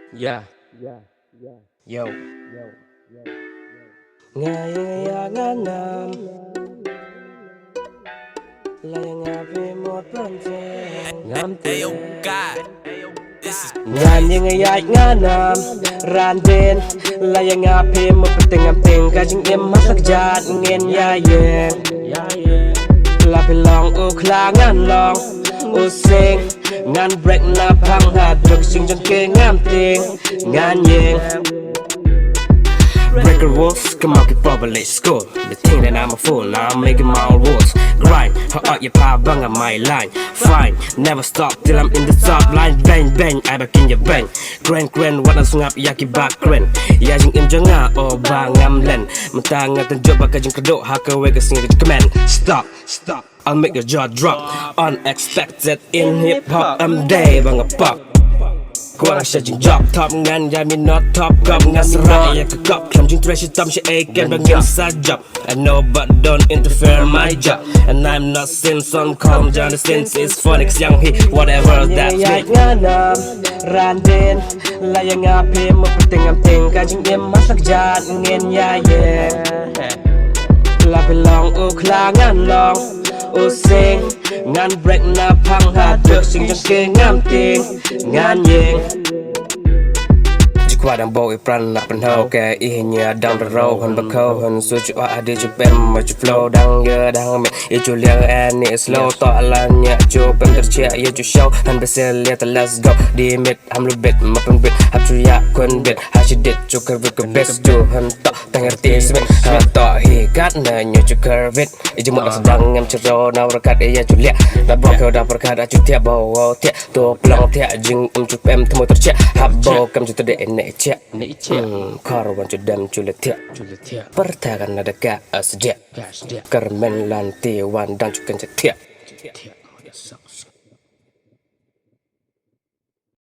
Yeah, yo. Ngayanganam layang api mo panjang ngamte Ayo, God, this is nganyang ayat nganam randen layang api mo penting kajing masak jat ngen yayen lapilong uklangan long using ngan break na pang hadruk sing jong ke ngamting nganyeng. Breaker rules, come on, keep up, let's go. They think that I'm a fool, now I'm making my own rules. Grind, out your power, bang on my line. Fine, never stop till I'm in the top line. Bang, bang, I back in your bang. Grand, what else ngap, yaki back grand. Yajing im janga, oh bang, I'm len. Mentang ngatan job, baka jing kedok, haka wega sing command. Stop, I'll make your jaw drop. Unexpected in hip hop, I'm day, bang a pop. Kurang syajing job top ngan ya min not top kap ngan serai ya kekap Kam jing trash hitam si aiken bangin sajab I know but don't interfere my job And I'm not Simpson calm down the sense is phonics yang he whatever that's me nganam randin layang api memperting kajing im masak jat ngin ya ye lapilong uklangan long using ngan break na pang haduk sing jong ke ngamting ngan yeng qua đang bội pran nạp bên hậu kẻ y nhà down the road hơn bậc khâu hơn số chữ a đi chụp em mà chụp flow đang giờ đang mẹ y chụp liang and it's slow tọa là nhà chụp em thật trẻ y chụp show hơn bây giờ liệt let's go đi mệt ham lu bet mà phân biệt hấp chụp ya quân biệt hai chữ đệt chụp cái việc best chụp hơn tọa tăng ngerti sih hơn tọa hi kat na nyo chụp curve y chụp một sedang em chụp roll now rekat y chụp liang na bọc kau dah perkat chụp tiap bawa tiap tu pelang tiap jing chụp em themo thật trẻ hấp bầu cầm chụp tade này trẻ Karawan cudam culetia Pertakan ada ka asdia Kermen lanti wan dan cukan cetia